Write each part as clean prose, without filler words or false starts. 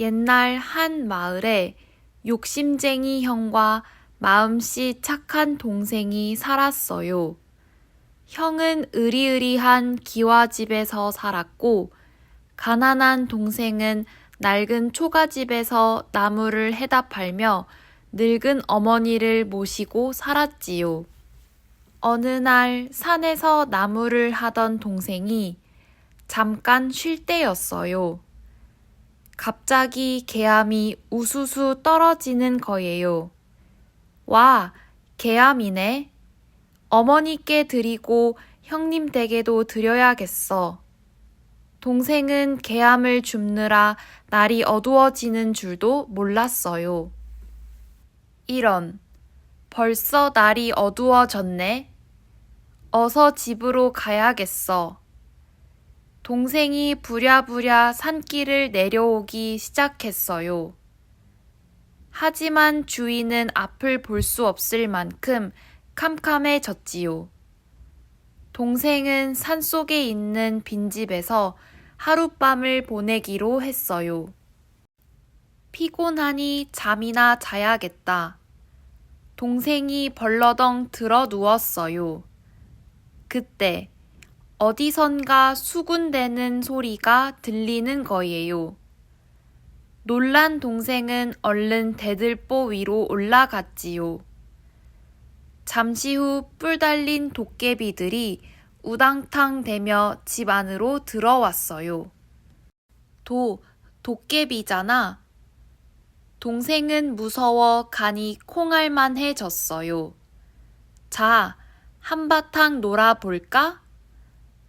옛날 한 마을에 욕심쟁이 형과 마음씨 착한 동생이 살았어요. 형은 으리으리한 기와집에서 살았고, 가난한 동생은 낡은 초가집에서 나무를 해다 팔며 늙은 어머니를 모시고 살았지요. 어느 날 산에서 나무를 하던 동생이 잠깐 쉴 때였어요. 갑자기 개암이 우수수 떨어지는 거예요. 와, 개암이네. 어머니께 드리고 형님 댁에도 드려야겠어. 동생은 개암을 줍느라 날이 어두워지는 줄도 몰랐어요. 이런, 벌써 날이 어두워졌네. 어서 집으로 가야겠어. 동생이 부랴부랴 산길을 내려오기 시작했어요. 하지만 주위는 앞을 볼 수 없을 만큼 캄캄해졌지요. 동생은 산속에 있는 빈집에서 하룻밤을 보내기로 했어요. 피곤하니 잠이나 자야겠다. 동생이 벌러덩 들어 누웠어요. 그때 어디선가 수군대는 소리가 들리는 거예요. 놀란 동생은 얼른 대들보 위로 올라갔지요. 잠시 후 뿔 달린 도깨비들이 우당탕대며 집 안으로 들어왔어요. 도깨비잖아. 동생은 무서워 간이 콩알만해졌어요. 자, 한바탕 놀아볼까?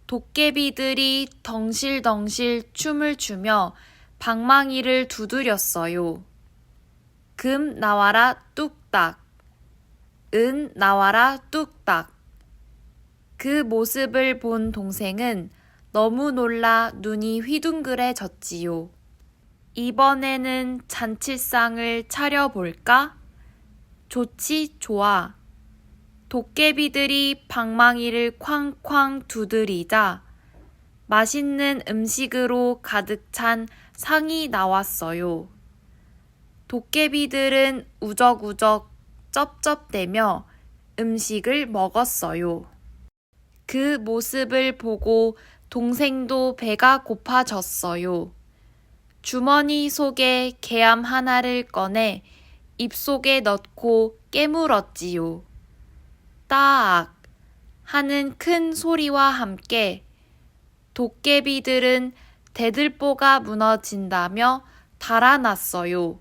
도깨비들이 덩실덩실 춤을 추며 방망이를 두드렸어요. 금 나와라 뚝딱, 은 나와라 뚝딱. 그 모습을 본 동생은 너무 놀라 눈이 휘둥그레졌지요. 이번에는 잔치상을 차려볼까? 좋지, 좋아. 도깨비들이 방망이를 쾅쾅 두드리자 맛있는 음식으로 가득 찬 상이 나왔어요. 도깨비들은 우적우적 쩝쩝대며 음식을 먹었어요. 그 모습을 보고 동생도 배가 고파졌어요. 주머니 속에 개암 하나를 꺼내 입속에 넣고 깨물었지요. 따악 하는 큰 소리와 함께 도깨비들은 대들보가 무너진다며 달아났어요.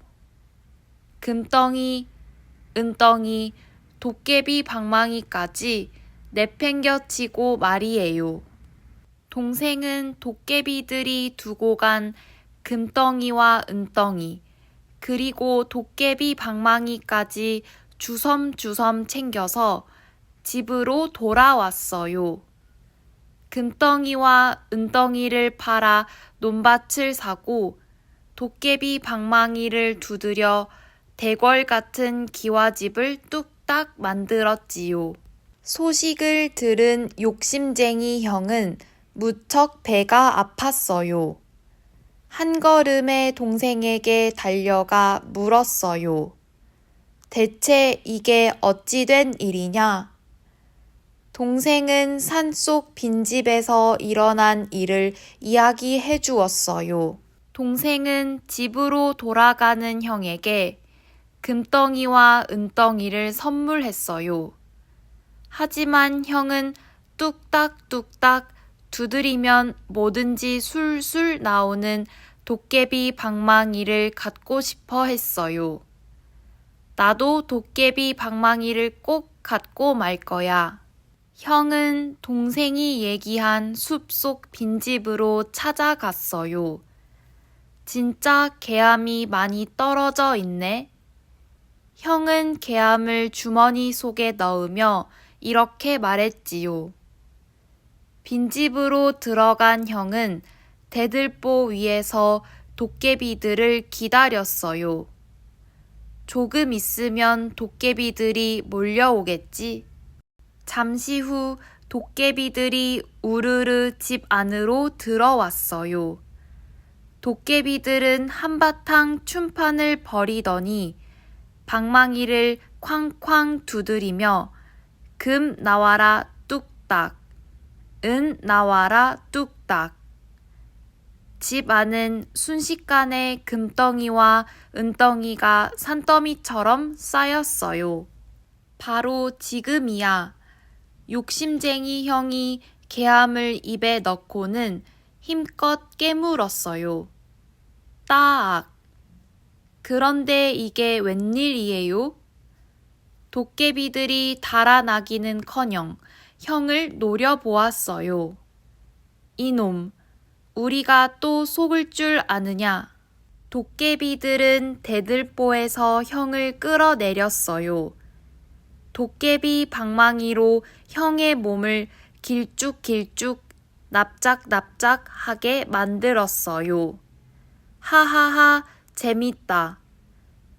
금덩이, 은덩이, 도깨비 방망이까지 내팽겨치고 말이에요. 동생은 도깨비들이 두고 간 금덩이와 은덩이, 그리고 도깨비 방망이까지 주섬주섬 챙겨서 집으로 돌아왔어요. 금덩이와 은덩이를 팔아 논밭을 사고 도깨비 방망이를 두드려 대궐 같은 기와집을 뚝딱 만들었지요. 소식을 들은 욕심쟁이 형은 무척 배가 아팠어요. 한 걸음에 동생에게 달려가 물었어요. 대체 이게 어찌 된 일이냐? 동생은 산속 빈집에서 일어난 일을 이야기해 주었어요. 동생은 집으로 돌아가는 형에게 금덩이와 은덩이를 선물했어요. 하지만 형은 뚝딱뚝딱 두드리면 뭐든지 술술 나오는 도깨비 방망이를 갖고 싶어 했어요. 나도 도깨비 방망이를 꼭 갖고 말 거야. 형은 동생이 얘기한 숲속 빈집으로 찾아갔어요. 진짜 개암이 많이 떨어져 있네. 형은 개암을 주머니 속에 넣으며 이렇게 말했지요. 빈집으로 들어간 형은 대들보 위에서 도깨비들을 기다렸어요. 조금 있으면 도깨비들이 몰려오겠지. 잠시 후 도깨비들이 우르르 집 안으로 들어왔어요. 도깨비들은 한바탕 춤판을 벌이더니 방망이를 쾅쾅 두드리며 금 나와라 뚝딱, 은 나와라 뚝딱. 집 안은 순식간에 금덩이와 은덩이가 산더미처럼 쌓였어요. 바로 지금이야. 욕심쟁이 형이 개암을 입에 넣고는 힘껏 깨물었어요. 따악. 그런데 이게 웬일이에요? 도깨비들이 달아나기는커녕 형을 노려보았어요. 이놈, 우리가 또 속을 줄 아느냐? 도깨비들은 대들보에서 형을 끌어내렸어요. 도깨비 방망이로 형의 몸을 길쭉길쭉 납작납작하게 만들었어요. 하하하, 재밌다.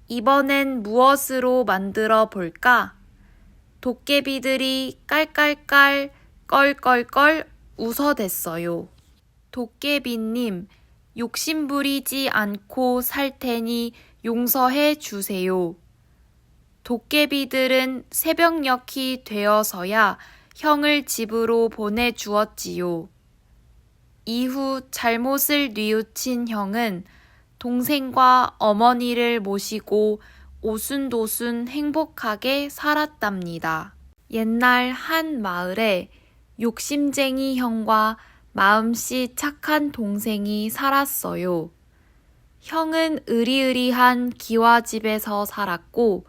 이번엔 무엇으로 만들어 볼까? 도깨비들이 깔깔깔 껄껄껄 웃어댔어요. 도깨비님, 욕심부리지 않고 살 테니 용서해 주세요. 도깨비들은 새벽녘이 되어서야 형을 집으로 보내주었지요. 이후 잘못을 뉘우친 형은 동생과 어머니를 모시고 오순도순 행복하게 살았답니다. 옛날 한 마을에 욕심쟁이 형과 마음씨 착한 동생이 살았어요. 형은 으리으리한 기와집에서 살았고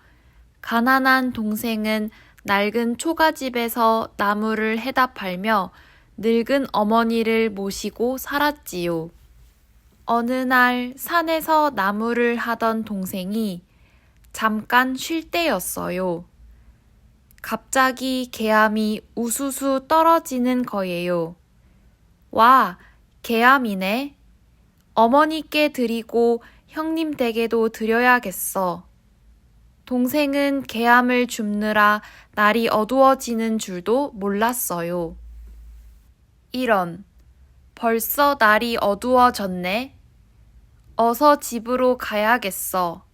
가난한 동생은 낡은 초가집에서 나무를 해다 팔며 늙은 어머니를 모시고 살았지요. 어느 날 산에서 나무를 하던 동생이 잠깐 쉴 때였어요. 갑자기 개암이 우수수 떨어지는 거예요. 와, 개암이네. 어머니께 드리고 형님 댁에도 드려야겠어. 동생은 개암을 줍느라 날이 어두워지는 줄도 몰랐어요. 이런, 벌써 날이 어두워졌네. 어서 집으로 가야겠어.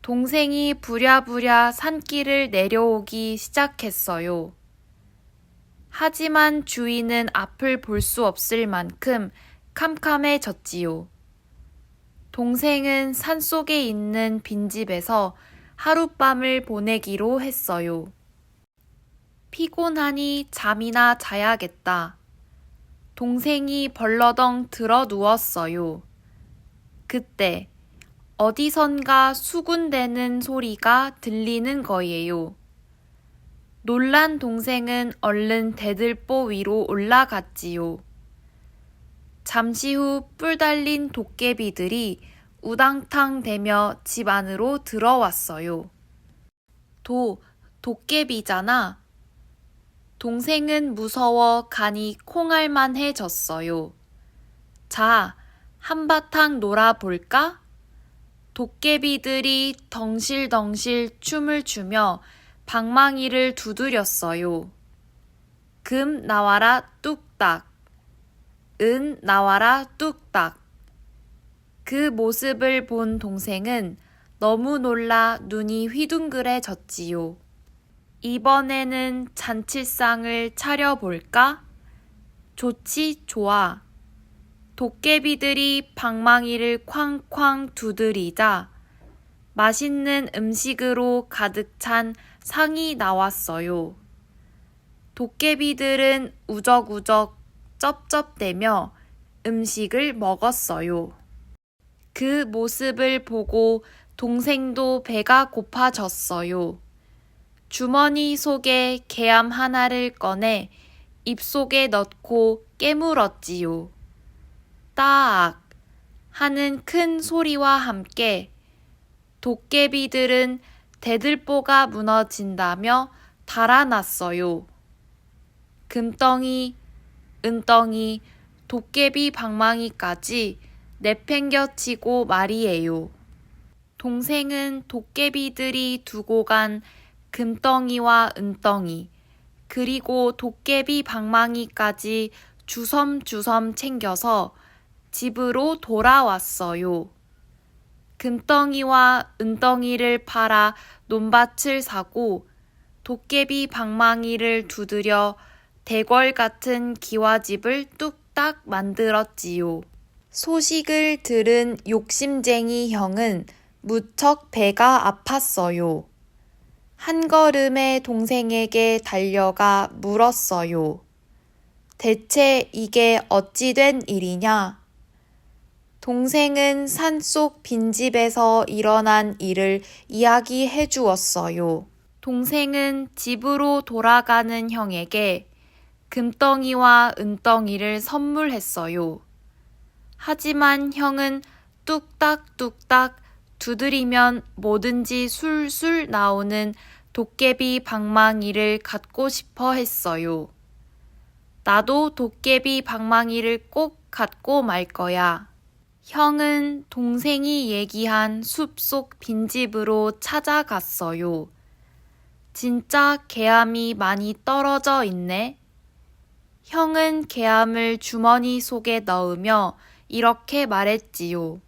동생이 부랴부랴 산길을 내려오기 시작했어요. 하지만 주위는 앞을 볼 수 없을 만큼 캄캄해졌지요. 동생은 산속에 있는 빈집에서 하룻밤을 보내기로 했어요. 피곤하니 잠이나 자야겠다. 동생이 벌러덩 들어 누웠어요. 그때 어디선가 수군대는 소리가 들리는 거예요. 놀란 동생은 얼른 대들보 위로 올라갔지요. 잠시 후 뿔 달린 도깨비들이 우당탕 대며 집 안으로 들어왔어요. 도깨비잖아. 동생은 무서워 간이 콩알만해졌어요. 자, 한바탕 놀아볼까? 도깨비들이 덩실덩실 춤을 추며 방망이를 두드렸어요. 금 나와라 뚝딱, 은 나와라 뚝딱. 그 모습을 본 동생은 너무 놀라 눈이 휘둥그레졌지요. 이번에는 잔치상을 차려볼까? 좋지, 좋아. 도깨비들이 방망이를 쾅쾅 두드리자 맛있는 음식으로 가득 찬 상이 나왔어요. 도깨비들은 우적우적 쩝쩝대며 음식을 먹었어요. 그 모습을 보고 동생도 배가 고파졌어요. 주머니 속에 개암 하나를 꺼내 입속에 넣고 깨물었지요. 따악 하는 큰 소리와 함께 도깨비들은 대들보가 무너진다며 달아났어요. 금덩이, 은덩이, 도깨비 방망이까지 내팽겨치고 말이에요. 동생은 도깨비들이 두고 간 금덩이와 은덩이, 그리고 도깨비 방망이까지 주섬주섬 챙겨서 집으로 돌아왔어요. 금덩이와 은덩이를 팔아 논밭을 사고 도깨비 방망이를 두드려 대궐 같은 기와집을 뚝딱 만들었지요. 소식을 들은 욕심쟁이 형은 무척 배가 아팠어요. 한 걸음에 동생에게 달려가 물었어요. 대체 이게 어찌 된 일이냐? 동생은 산속 빈집에서 일어난 일을 이야기해 주었어요. 동생은 집으로 돌아가는 형에게 금덩이와 은덩이를 선물했어요. 하지만 형은 뚝딱뚝딱 두드리면 뭐든지 술술 나오는 도깨비 방망이를 갖고 싶어 했어요. 나도 도깨비 방망이를 꼭 갖고 말 거야. 형은 동생이 얘기한 숲속 빈집으로 찾아갔어요. 진짜 개암이 많이 떨어져 있네. 형은 개암을 주머니 속에 넣으며 이렇게 말했지요.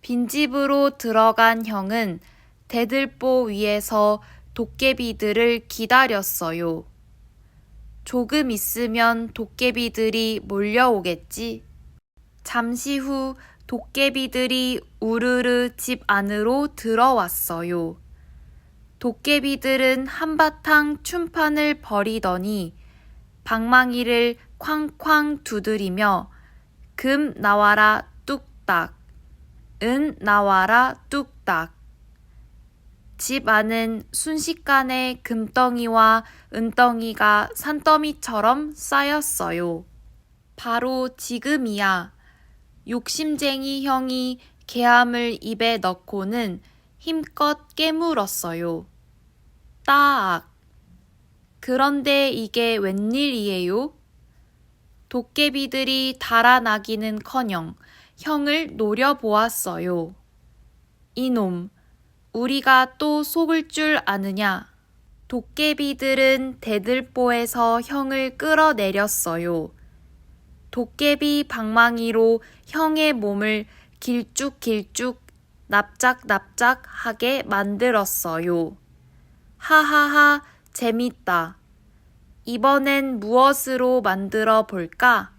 빈집으로 들어간 형은 대들보 위에서 도깨비들을 기다렸어요. 조금 있으면 도깨비들이 몰려오겠지. 잠시 후 도깨비들이 우르르 집 안으로 들어왔어요. 도깨비들은 한바탕 춤판을 벌이더니 방망이를 쾅쾅 두드리며 금 나와라 뚝딱, 은 나와라 뚝딱. 집 안은 순식간에 금덩이와 은덩이가 산더미처럼 쌓였어요. 바로 지금이야. 욕심쟁이 형이 개암을 입에 넣고는 힘껏 깨물었어요. 따악. 그런데 이게 웬일이에요? 도깨비들이 달아나기는커녕 형을 노려보았어요. 이놈, 우리가 또 속을 줄 아느냐? 도깨비들은 대들보에서 형을 끌어내렸어요. 도깨비 방망이로 형의 몸을 길쭉길쭉 납작납작하게 만들었어요. 하하하, 재밌다. 이번엔 무엇으로 만들어 볼까?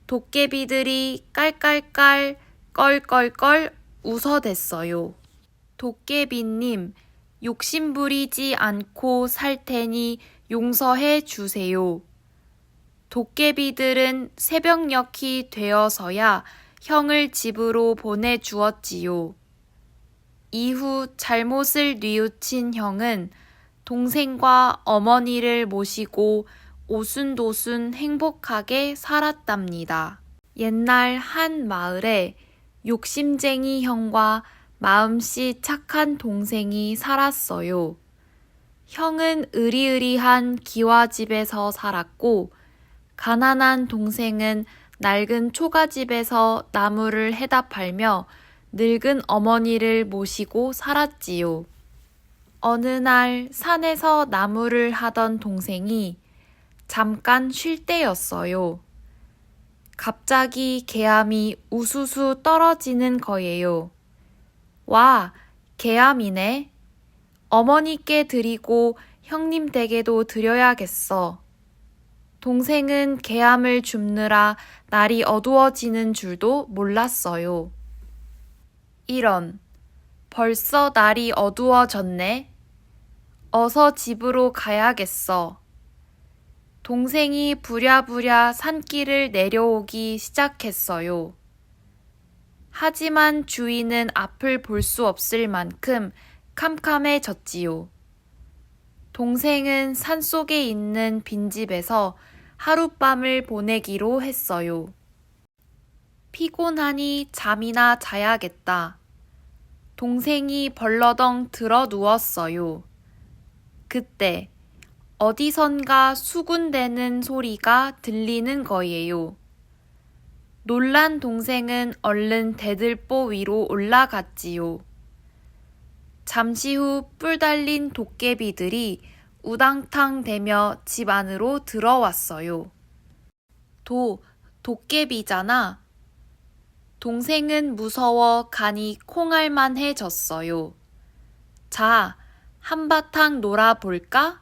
도깨비들이 깔깔깔 껄껄껄 웃어댔어요. 도깨비님, 욕심부리지 않고 살 테니 용서해 주세요. 도깨비들은 새벽녘이 되어서야 형을 집으로 보내주었지요. 이후 잘못을 뉘우친 형은 동생과 어머니를 모시고 오순도순 행복하게 살았답니다. 옛날 한 마을에 욕심쟁이 형과 마음씨 착한 동생이 살았어요. 형은 으리으리한 기와집에서 살았고 가난한 동생은 낡은 초가집에서 나무를 해다 팔며 늙은 어머니를 모시고 살았지요. 어느 날 산에서 나무를 하던 동생이 잠깐 쉴 때였어요. 갑자기 개암이 우수수 떨어지는 거예요. 와, 개암이네. 어머니께 드리고 형님 댁에도 드려야겠어. 동생은 개암을 줍느라 날이 어두워지는 줄도 몰랐어요. 이런, 벌써 날이 어두워졌네. 어서 집으로 가야겠어. 동생이 부랴부랴 산길을 내려오기 시작했어요. 하지만 주위는 앞을 볼 수 없을 만큼 캄캄해졌지요. 동생은 산속에 있는 빈집에서 하룻밤을 보내기로 했어요. 피곤하니 잠이나 자야겠다. 동생이 벌러덩 들어 누웠어요. 그때 어디선가 수군대는 소리가 들리는 거예요. 놀란 동생은 얼른 대들보 위로 올라갔지요. 잠시 후 뿔 달린 도깨비들이 우당탕 대며 집 안으로 들어왔어요. 도깨비잖아. 동생은 무서워 간이 콩알만해졌어요. 자, 한바탕 놀아볼까?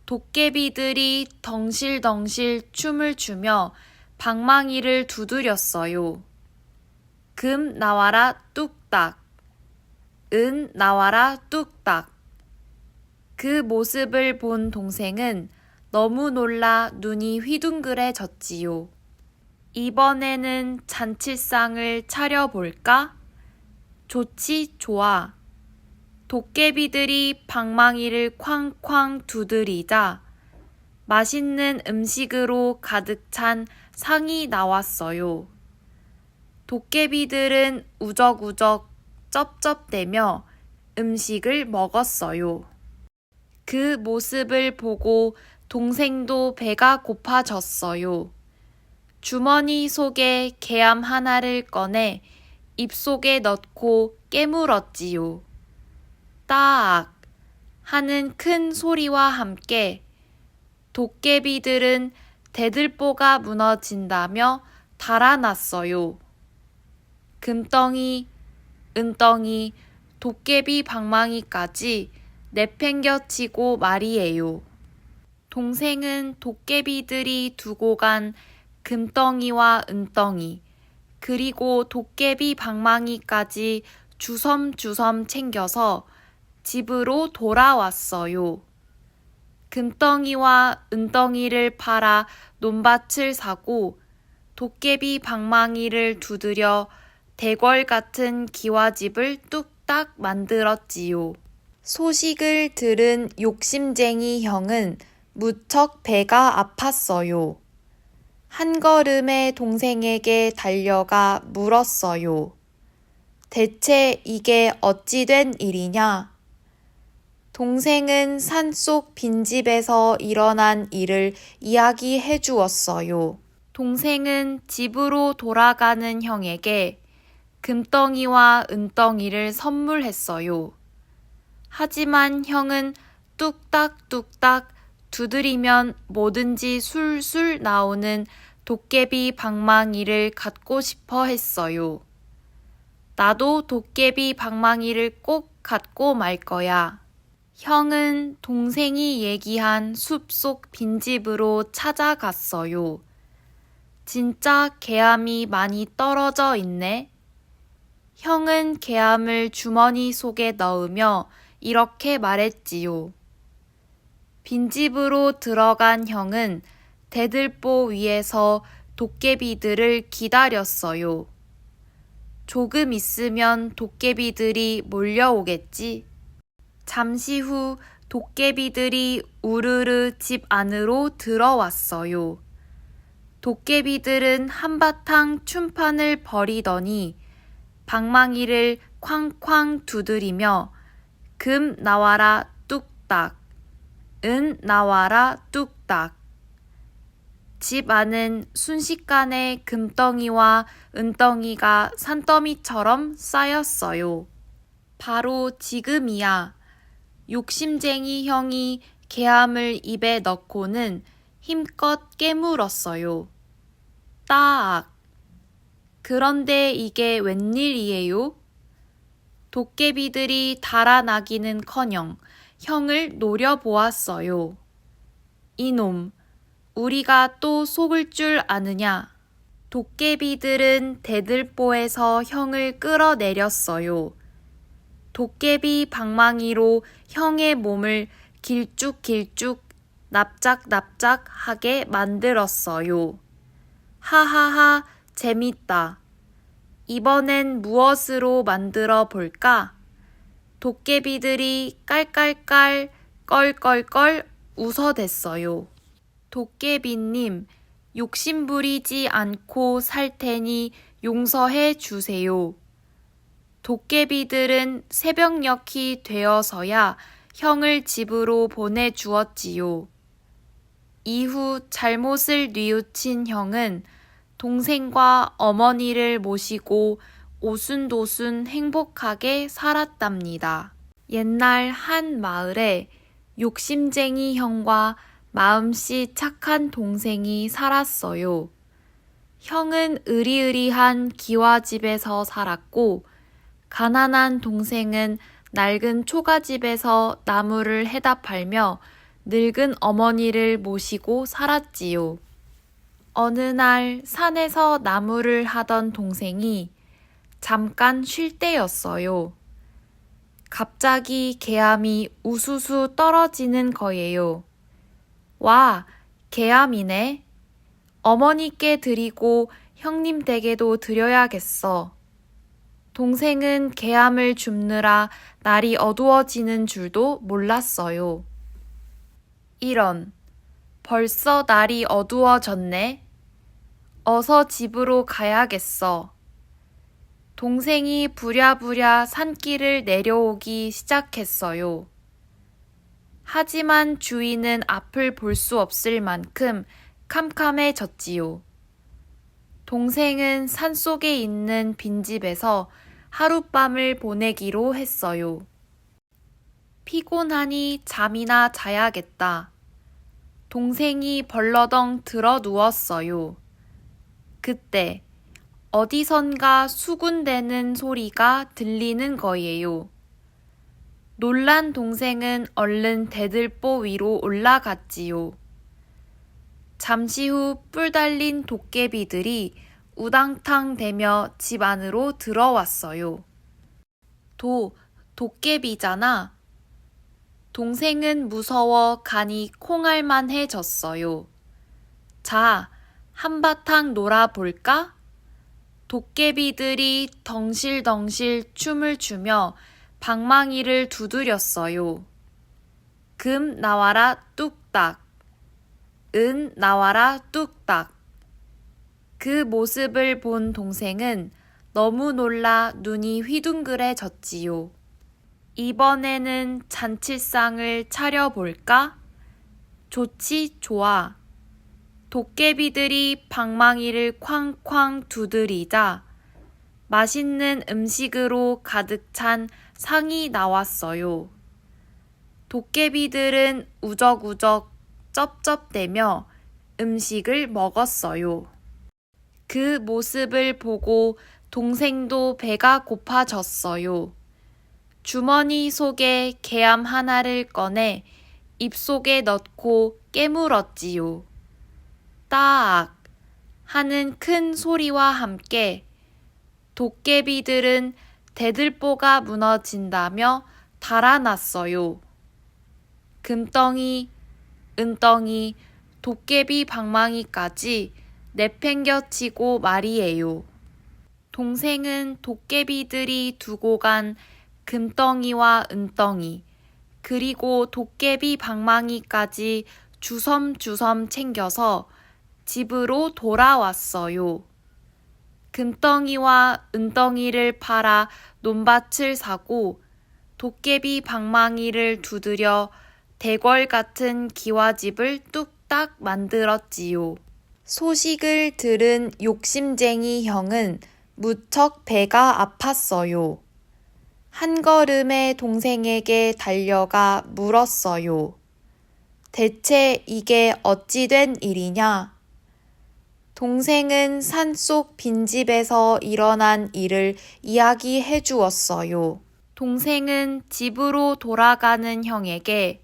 도깨비들이 덩실덩실 춤을 추며 방망이를 두드렸어요. 금 나와라 뚝딱, 은 나와라 뚝딱. 그 모습을 본 동생은 너무 놀라 눈이 휘둥그레졌지요. 이번에는 잔치상을 차려볼까? 좋지, 좋아. 도깨비들이 방망이를 쾅쾅 두드리자 맛있는 음식으로 가득 찬 상이 나왔어요. 도깨비들은 우적우적 쩝쩝대며 음식을 먹었어요. 그 모습을 보고 동생도 배가 고파졌어요. 주머니 속에 개암 하나를 꺼내 입속에 넣고 깨물었지요. 따악 하는 큰 소리와 함께 도깨비들은 대들보가 무너진다며 달아났어요. 금덩이, 은덩이, 도깨비 방망이까지 내팽겨치고 말이에요. 동생은 도깨비들이 두고 간 금덩이와 은덩이, 그리고 도깨비 방망이까지 주섬주섬 챙겨서 집으로 돌아왔어요. 금덩이와 은덩이를 팔아 논밭을 사고 도깨비 방망이를 두드려 대궐 같은 기와집을 뚝딱 만들었지요. 소식을 들은 욕심쟁이 형은 무척 배가 아팠어요. 한 걸음에 동생에게 달려가 물었어요. 대체 이게 어찌 된 일이냐? 동생은 산속 빈집에서 일어난 일을 이야기해 주었어요. 동생은 집으로 돌아가는 형에게 금덩이와 은덩이를 선물했어요. 하지만 형은 뚝딱뚝딱 두드리면 뭐든지 술술 나오는 도깨비 방망이를 갖고 싶어 했어요. 나도 도깨비 방망이를 꼭 갖고 말 거야. 형은 동생이 얘기한 숲속 빈집으로 찾아갔어요. 진짜 개암이 많이 떨어져 있네. 형은 개암을 주머니 속에 넣으며 이렇게 말했지요. 빈집으로 들어간 형은 대들보 위에서 도깨비들을 기다렸어요. 조금 있으면 도깨비들이 몰려오겠지. 잠시 후 도깨비들이 우르르 집 안으로 들어왔어요. 도깨비들은 한바탕 춤판을 벌이더니 방망이를 쾅쾅 두드리며 금 나와라 뚝딱, 은 나와라 뚝딱. 집 안은 순식간에 금덩이와 은덩이가 산더미처럼 쌓였어요. 바로 지금이야. 욕심쟁이 형이 개암을 입에 넣고는 힘껏 깨물었어요. 따악. 그런데 이게 웬일이에요? 도깨비들이 달아나기는커녕 형을 노려보았어요. 이놈, 우리가 또 속을 줄 아느냐? 도깨비들은 대들보에서 형을 끌어내렸어요. 도깨비 방망이로 형의 몸을 길쭉길쭉 납작납작하게 만들었어요. 하하하, 재밌다. 이번엔 무엇으로 만들어 볼까? 도깨비들이 깔깔깔 껄껄껄 웃어댔어요. 도깨비님, 욕심부리지 않고 살 테니 용서해 주세요. 도깨비들은 새벽녘이 되어서야 형을 집으로 보내주었지요. 이후 잘못을 뉘우친 형은 동생과 어머니를 모시고 오순도순 행복하게 살았답니다. 옛날 한 마을에 욕심쟁이 형과 마음씨 착한 동생이 살았어요. 형은 으리으리한 기와집에서 살았고 가난한 동생은 낡은 초가집에서 나무를 해다 팔며 늙은 어머니를 모시고 살았지요. 어느 날 산에서 나무를 하던 동생이 잠깐 쉴 때였어요. 갑자기 개암이 우수수 떨어지는 거예요. 와, 개암이네. 어머니께 드리고 형님 댁에도 드려야겠어. 동생은 개암을 줍느라 날이 어두워지는 줄도 몰랐어요. 이런, 벌써 날이 어두워졌네. 어서 집으로 가야겠어. 동생이 부랴부랴 산길을 내려오기 시작했어요. 하지만 주위는 앞을 볼 수 없을 만큼 캄캄해졌지요. 동생은 산속에 있는 빈집에서 하룻밤을 보내기로 했어요. 피곤하니 잠이나 자야겠다. 동생이 벌러덩 들어 누웠어요. 그때 어디선가 수군대는 소리가 들리는 거예요. 놀란 동생은 얼른 대들보 위로 올라갔지요. 잠시 후 뿔 달린 도깨비들이 우당탕 대며 집 안으로 들어왔어요. 도깨비잖아. 동생은 무서워 간이 콩알만해졌어요. 자, 한바탕 놀아볼까? 도깨비들이 덩실덩실 춤을 추며 방망이를 두드렸어요. 금 나와라 뚝딱. 은 나와라 뚝딱. 그 모습을 본 동생은 너무 놀라 눈이 휘둥그레졌지요. 이번에는 잔치상을 차려볼까? 좋지, 좋아. 도깨비들이 방망이를 쾅쾅 두드리자 맛있는 음식으로 가득 찬 상이 나왔어요. 도깨비들은 우적우적 쩝쩝대며 음식을 먹었어요. 그 모습을 보고 동생도 배가 고파졌어요. 주머니 속에 개암 하나를 꺼내 입속에 넣고 깨물었지요. 따악 하는 큰 소리와 함께 도깨비들은 대들보가 무너진다며 달아났어요. 금덩이, 은덩이, 도깨비 방망이까지 내팽겨치고 말이에요. 동생은 도깨비들이 두고 간 금덩이와 은덩이, 그리고 도깨비 방망이까지 주섬주섬 챙겨서 집으로 돌아왔어요. 금덩이와 은덩이를 팔아 논밭을 사고 도깨비 방망이를 두드려 대궐 같은 기와집을 뚝딱 만들었지요. 소식을 들은 욕심쟁이 형은 무척 배가 아팠어요. 한 걸음에 동생에게 달려가 물었어요. 대체 이게 어찌 된 일이냐? 동생은 산속 빈집에서 일어난 일을 이야기해 주었어요. 동생은 집으로 돌아가는 형에게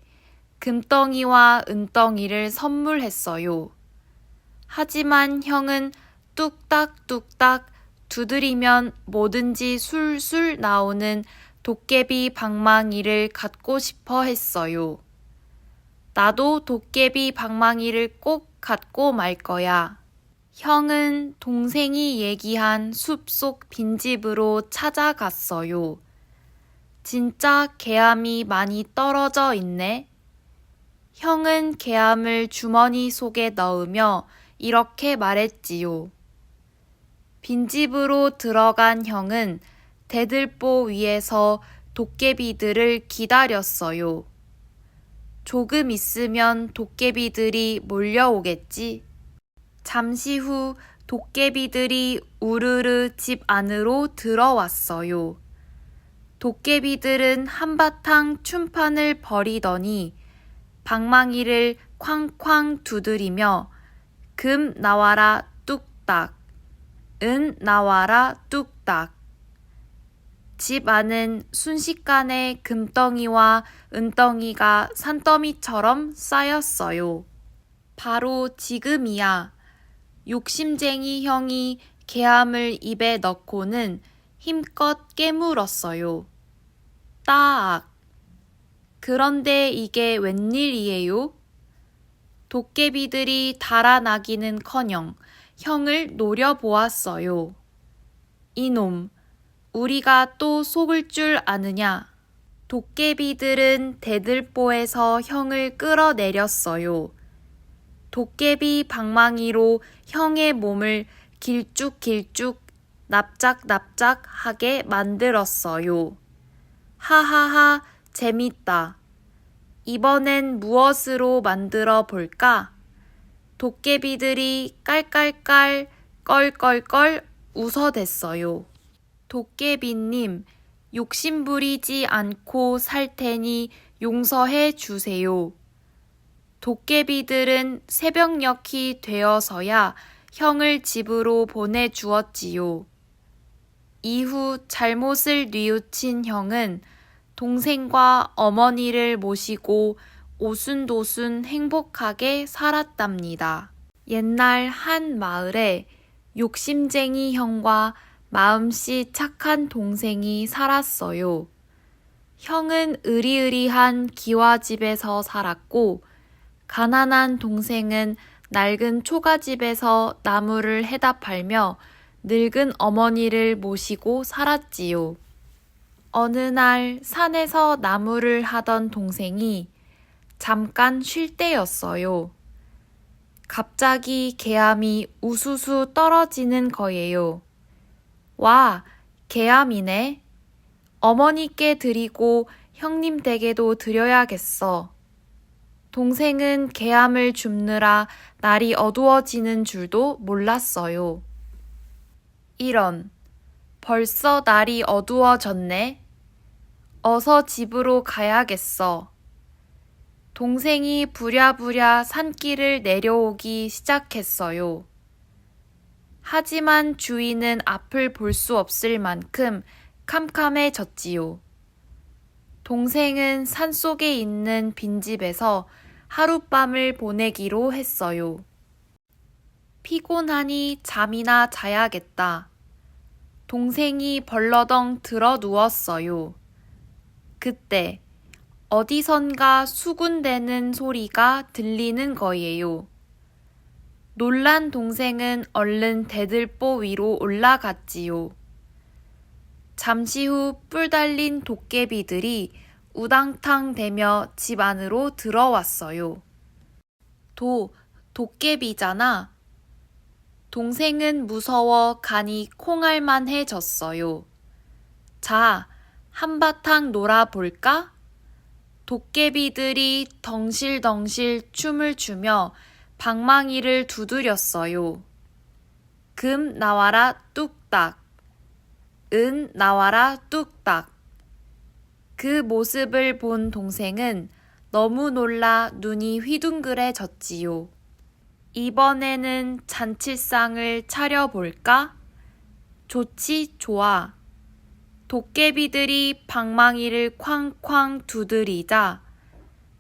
금덩이와 은덩이를 선물했어요. 하지만 형은 뚝딱뚝딱 두드리면 뭐든지 술술 나오는 도깨비 방망이를 갖고 싶어 했어요. 나도 도깨비 방망이를 꼭 갖고 말 거야. 형은 동생이 얘기한 숲속 빈집으로 찾아갔어요. 진짜 개암이 많이 떨어져 있네. 형은 개암을 주머니 속에 넣으며 이렇게 말했지요. 빈집으로 들어간 형은 대들보 위에서 도깨비들을 기다렸어요. 조금 있으면 도깨비들이 몰려오겠지. 잠시 후 도깨비들이 우르르 집 안으로 들어왔어요. 도깨비들은 한바탕 춤판을 벌이더니 방망이를 쾅쾅 두드리며 금 나와라 뚝딱, 은 나와라 뚝딱. 집 안은 순식간에 금덩이와 은덩이가 산더미처럼 쌓였어요. 바로 지금이야. 욕심쟁이 형이 개암을 입에 넣고는 힘껏 깨물었어요. 따악. 그런데 이게 웬일이에요? 도깨비들이 달아나기는커녕 형을 노려보았어요. 이놈, 우리가 또 속을 줄 아느냐? 도깨비들은 대들보에서 형을 끌어내렸어요. 도깨비 방망이로 형의 몸을 길쭉길쭉 납작납작하게 만들었어요. 하하하, 재밌다. 이번엔 무엇으로 만들어 볼까? 도깨비들이 깔깔깔 껄껄껄 웃어댔어요. 도깨비님, 욕심부리지 않고 살 테니 용서해 주세요. 도깨비들은 새벽녘이 되어서야 형을 집으로 보내주었지요. 이후 잘못을 뉘우친 형은 동생과 어머니를 모시고 오순도순 행복하게 살았답니다. 옛날 한 마을에 욕심쟁이 형과 마음씨 착한 동생이 살았어요. 형은 으리으리한 기와집에서 살았고 가난한 동생은 낡은 초가집에서 나무를 해다 팔며 늙은 어머니를 모시고 살았지요. 어느 날 산에서 나무를 하던 동생이 잠깐 쉴 때였어요. 갑자기 개암이 우수수 떨어지는 거예요. 와, 개암이네. 어머니께 드리고 형님 댁에도 드려야겠어. 동생은 개암을 줍느라 날이 어두워지는 줄도 몰랐어요. 이런, 벌써 날이 어두워졌네. 어서 집으로 가야겠어. 동생이 부랴부랴 산길을 내려오기 시작했어요. 하지만 주위는 앞을 볼 수 없을 만큼 캄캄해졌지요. 동생은 산속에 있는 빈집에서 하룻밤을 보내기로 했어요. 피곤하니 잠이나 자야겠다. 동생이 벌러덩 들어 누웠어요. 그때 어디선가 수군대는 소리가 들리는 거예요. 놀란 동생은 얼른 대들보 위로 올라갔지요. 잠시 후 뿔 달린 도깨비들이 우당탕 대며 집 안으로 들어왔어요. 도깨비잖아. 동생은 무서워 간이 콩알만해졌어요. 자, 한바탕 놀아볼까? 도깨비들이 덩실덩실 춤을 추며 방망이를 두드렸어요. 금 나와라 뚝딱. 은 나와라 뚝딱. 그 모습을 본 동생은 너무 놀라 눈이 휘둥그레졌지요. 이번에는 잔치상을 차려볼까? 좋지, 좋아. 도깨비들이 방망이를 쾅쾅 두드리자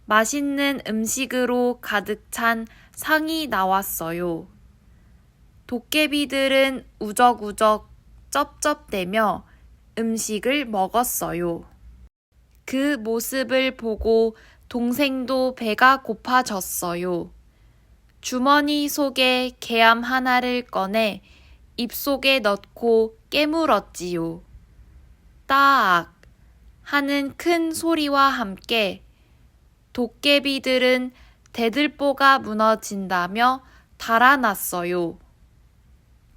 맛있는 음식으로 가득 찬 상이 나왔어요. 도깨비들은 우적우적 쩝쩝대며 음식을 먹었어요. 그 모습을 보고 동생도 배가 고파졌어요. 주머니 속에 개암 하나를 꺼내 입속에 넣고 깨물었지요. 따악 하는 큰 소리와 함께 도깨비들은 대들보가 무너진다며 달아났어요.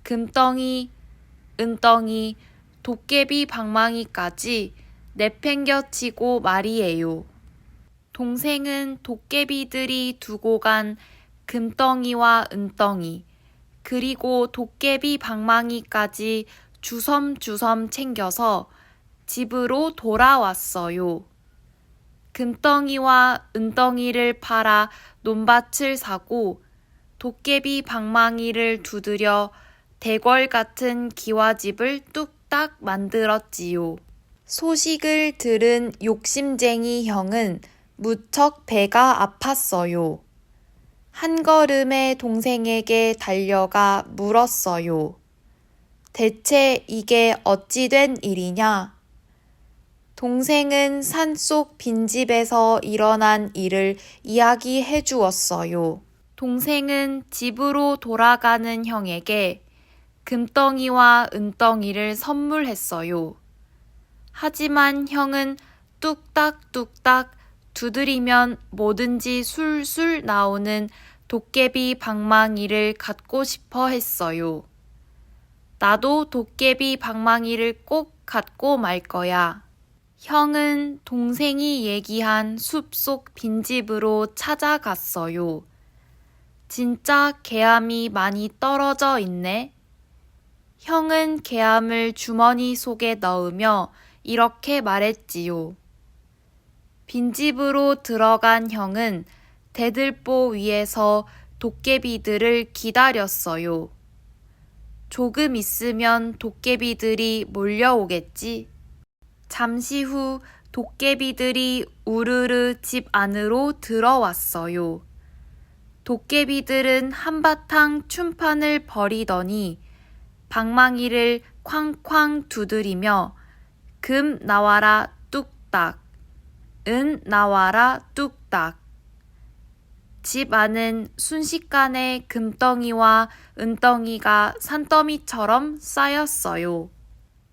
금덩이, 은덩이, 도깨비 방망이까지 내팽겨치고 말이에요. 동생은 도깨비들이 두고 간 금덩이와 은덩이, 그리고 도깨비 방망이까지 주섬주섬 챙겨서 집으로 돌아왔어요. 금덩이와 은덩이를 팔아 논밭을 사고 도깨비 방망이를 두드려 대궐 같은 기와집을 뚝딱 만들었지요. 소식을 들은 욕심쟁이 형은 무척 배가 아팠어요. 한 걸음에 동생에게 달려가 물었어요. 대체 이게 어찌 된 일이냐? 동생은 산속 빈집에서 일어난 일을 이야기해 주었어요. 동생은 집으로 돌아가는 형에게 금덩이와 은덩이를 선물했어요. 하지만 형은 뚝딱뚝딱 두드리면 뭐든지 술술 나오는 도깨비 방망이를 갖고 싶어 했어요. 나도 도깨비 방망이를 꼭 갖고 말 거야. 형은 동생이 얘기한 숲속 빈집으로 찾아갔어요. 진짜 개암이 많이 떨어져 있네. 형은 개암을 주머니 속에 넣으며 이렇게 말했지요. 빈집으로 들어간 형은 대들보 위에서 도깨비들을 기다렸어요. 조금 있으면 도깨비들이 몰려오겠지. 잠시 후 도깨비들이 우르르 집 안으로 들어왔어요. 도깨비들은 한바탕 춤판을 벌이더니 방망이를 쾅쾅 두드리며 금 나와라 뚝딱, 은 나와라 뚝딱. 집 안은 순식간에 금덩이와 은덩이가 산더미처럼 쌓였어요.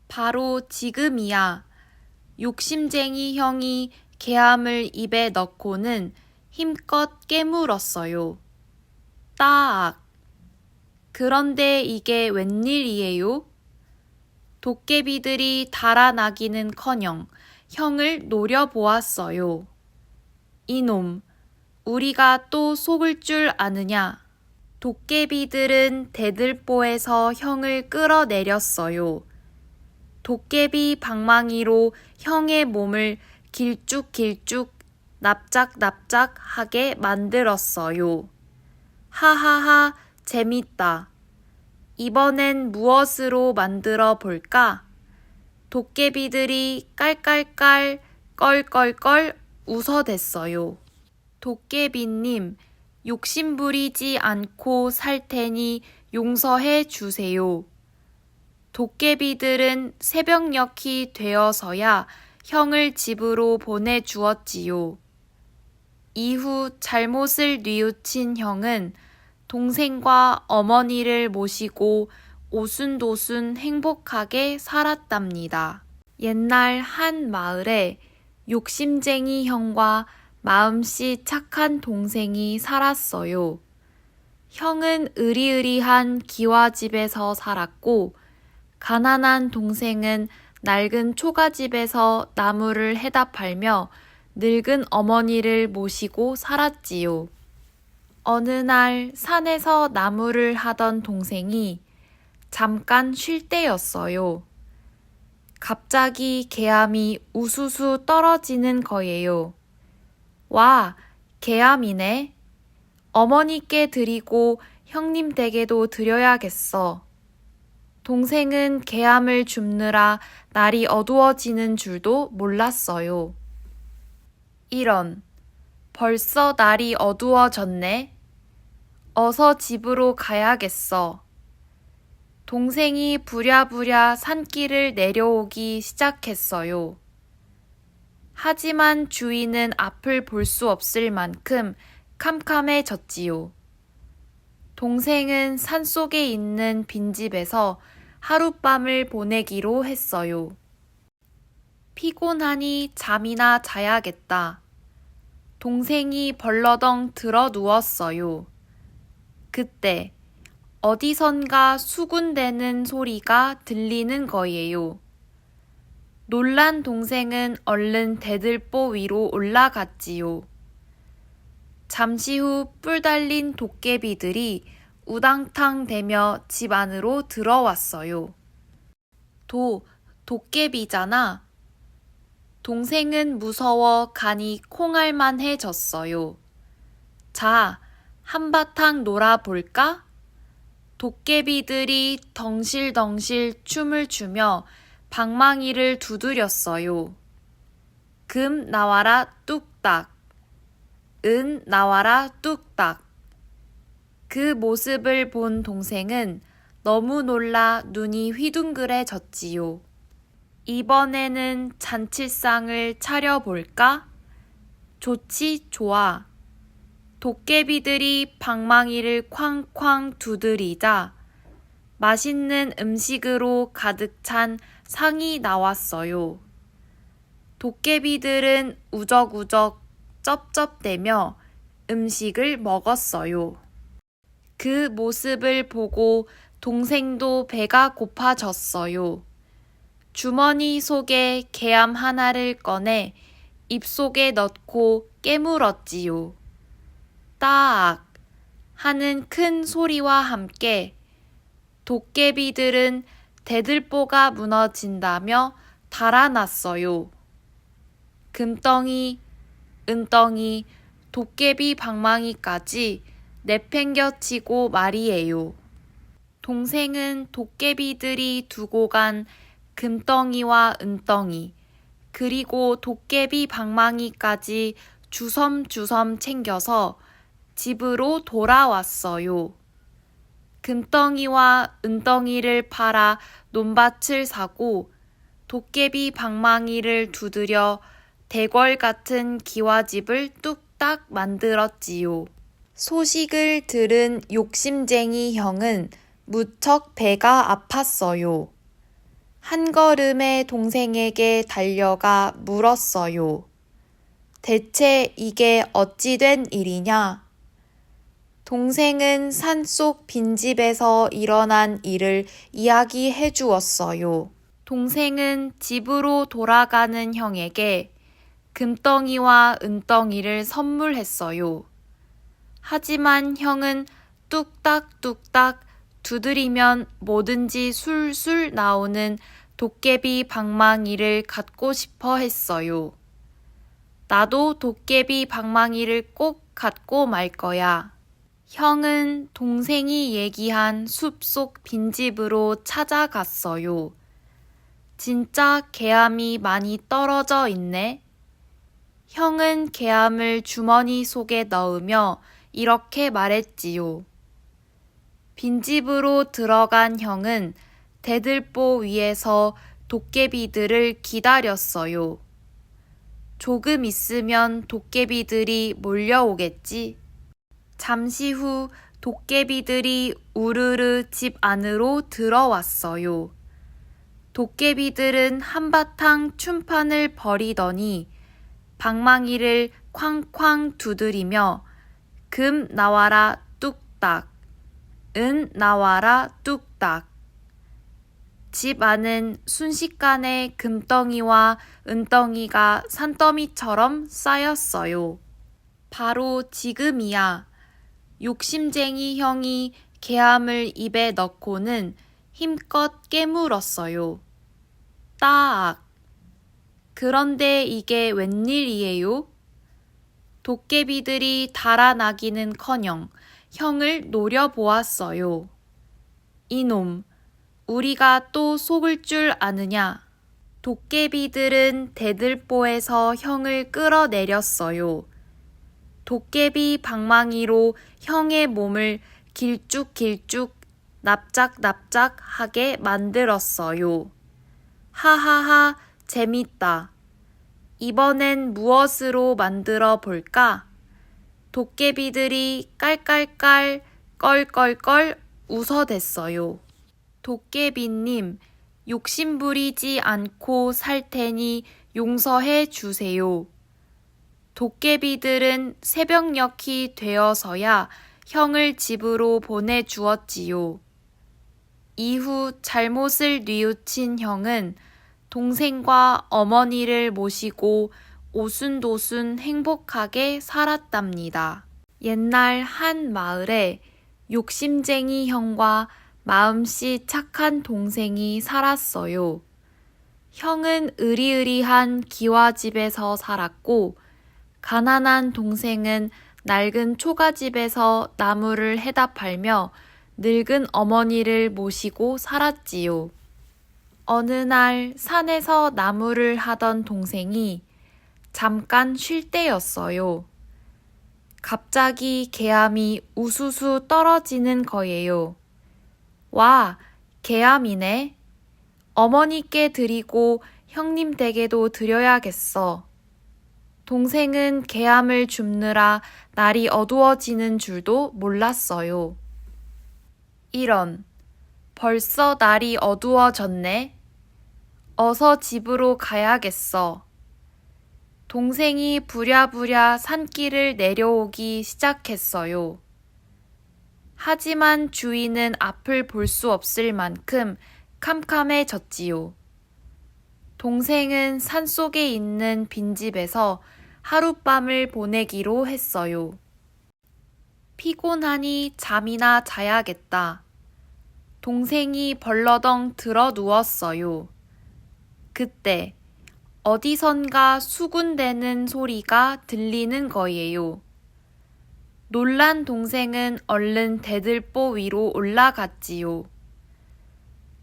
바로 지금이야. 욕심쟁이 형이 개암을 입에 넣고는 힘껏 깨물었어요. 따악. 그런데 이게 웬일이에요? 도깨비들이 달아나기는커녕 형을 노려보았어요. 이놈, 우리가 또 속을 줄 아느냐? 도깨비들은 대들보에서 형을 끌어내렸어요. 도깨비 방망이로 형의 몸을 길쭉길쭉 납작납작하게 만들었어요. 하하하, 재밌다. 이번엔 무엇으로 만들어 볼까? 도깨비들이 깔깔깔 껄껄껄 웃어댔어요. 도깨비님, 욕심부리지 않고 살 테니 용서해 주세요. 도깨비들은 새벽녘이 되어서야 형을 집으로 보내주었지요. 이후 잘못을 뉘우친 형은 동생과 어머니를 모시고 오순도순 행복하게 살았답니다. 옛날 한 마을에 욕심쟁이 형과 마음씨 착한 동생이 살았어요. 형은 으리으리한 기와집에서 살았고 가난한 동생은 낡은 초가집에서 나무를 해다 팔며 늙은 어머니를 모시고 살았지요. 어느 날 산에서 나무를 하던 동생이 잠깐 쉴 때였어요. 갑자기 개암이 우수수 떨어지는 거예요. 와, 개암이네. 어머니께 드리고 형님 댁에도 드려야겠어. 동생은 개암을 줍느라 날이 어두워지는 줄도 몰랐어요. 이런, 벌써 날이 어두워졌네. 어서 집으로 가야겠어. 동생이 부랴부랴 산길을 내려오기 시작했어요. 하지만 주위는 앞을 볼 수 없을 만큼 캄캄해졌지요. 동생은 산속에 있는 빈집에서 하룻밤을 보내기로 했어요. 피곤하니 잠이나 자야겠다. 동생이 벌러덩 들어 누웠어요. 그때 어디선가 수군대는 소리가 들리는 거예요. 놀란 동생은 얼른 대들보 위로 올라갔지요. 잠시 후 뿔 달린 도깨비들이 우당탕 대며 집 안으로 들어왔어요. 도깨비잖아. 동생은 무서워 간이 콩알만해졌어요. 자, 한바탕 놀아볼까? 도깨비들이 덩실덩실 춤을 추며 방망이를 두드렸어요. 금 나와라 뚝딱, 은 나와라 뚝딱. 그 모습을 본 동생은 너무 놀라 눈이 휘둥그레졌지요. 이번에는 잔치상을 차려볼까? 좋지, 좋아. 도깨비들이 방망이를 쾅쾅 두드리자 맛있는 음식으로 가득 찬 상이 나왔어요. 도깨비들은 우적우적 쩝쩝대며 음식을 먹었어요. 그 모습을 보고 동생도 배가 고파졌어요. 주머니 속에 개암 하나를 꺼내 입속에 넣고 깨물었지요. 따악 하는 큰 소리와 함께 도깨비들은 대들보가 무너진다며 달아났어요. 금덩이, 은덩이, 도깨비 방망이까지 내팽겨치고 말이에요. 동생은 도깨비들이 두고 간 금덩이와 은덩이, 그리고 도깨비 방망이까지 주섬주섬 챙겨서 집으로 돌아왔어요. 금덩이와 은덩이를 팔아 논밭을 사고 도깨비 방망이를 두드려 대궐 같은 기와집을 뚝딱 만들었지요. 소식을 들은 욕심쟁이 형은 무척 배가 아팠어요. 한 걸음에 동생에게 달려가 물었어요. 대체 이게 어찌 된 일이냐? 동생은 산속 빈집에서 일어난 일을 이야기해 주었어요. 동생은 집으로 돌아가는 형에게 금덩이와 은덩이를 선물했어요. 하지만 형은 뚝딱뚝딱 두드리면 뭐든지 술술 나오는 도깨비 방망이를 갖고 싶어 했어요. 나도 도깨비 방망이를 꼭 갖고 말 거야. 형은 동생이 얘기한 숲속 빈집으로 찾아갔어요. 진짜 개암이 많이 떨어져 있네. 형은 개암을 주머니 속에 넣으며 이렇게 말했지요. 빈집으로 들어간 형은 대들보 위에서 도깨비들을 기다렸어요. 조금 있으면 도깨비들이 몰려오겠지. 잠시 후 도깨비들이 우르르 집 안으로 들어왔어요. 도깨비들은 한바탕 춤판을 벌이더니 방망이를 쾅쾅 두드리며 금 나와라 뚝딱, 은 나와라 뚝딱. 집 안은 순식간에 금덩이와 은덩이가 산더미처럼 쌓였어요. 바로 지금이야. 욕심쟁이 형이 개암을 입에 넣고는 힘껏 깨물었어요. 따악. 그런데 이게 웬일이에요? 도깨비들이 달아나기는커녕 형을 노려보았어요. 이놈, 우리가 또 속을 줄 아느냐? 도깨비들은 대들보에서 형을 끌어내렸어요. 도깨비 방망이로 형의 몸을 길쭉길쭉 납작납작하게 만들었어요. 하하하, 재밌다. 이번엔 무엇으로 만들어 볼까? 도깨비들이 깔깔깔 껄껄껄 웃어댔어요. 도깨비님, 욕심부리지 않고 살 테니 용서해 주세요. 도깨비들은 새벽녘이 되어서야 형을 집으로 보내주었지요. 이후 잘못을 뉘우친 형은 동생과 어머니를 모시고 오순도순 행복하게 살았답니다. 옛날 한 마을에 욕심쟁이 형과 마음씨 착한 동생이 살았어요. 형은 으리으리한 기와집에서 살았고 가난한 동생은 낡은 초가집에서 나무를 해다 팔며 늙은 어머니를 모시고 살았지요. 어느 날 산에서 나무를 하던 동생이 잠깐 쉴 때였어요. 갑자기 개암이 우수수 떨어지는 거예요. 와, 개암이네. 어머니께 드리고 형님 댁에도 드려야겠어. 동생은 개암을 줍느라 날이 어두워지는 줄도 몰랐어요. 이런, 벌써 날이 어두워졌네. 어서 집으로 가야겠어. 동생이 부랴부랴 산길을 내려오기 시작했어요. 하지만 주위는 앞을 볼 수 없을 만큼 캄캄해졌지요. 동생은 산속에 있는 빈집에서 하룻밤을 보내기로 했어요. 피곤하니 잠이나 자야겠다. 동생이 벌러덩 들어 누웠어요. 그때 어디선가 수군대는 소리가 들리는 거예요. 놀란 동생은 얼른 대들보 위로 올라갔지요.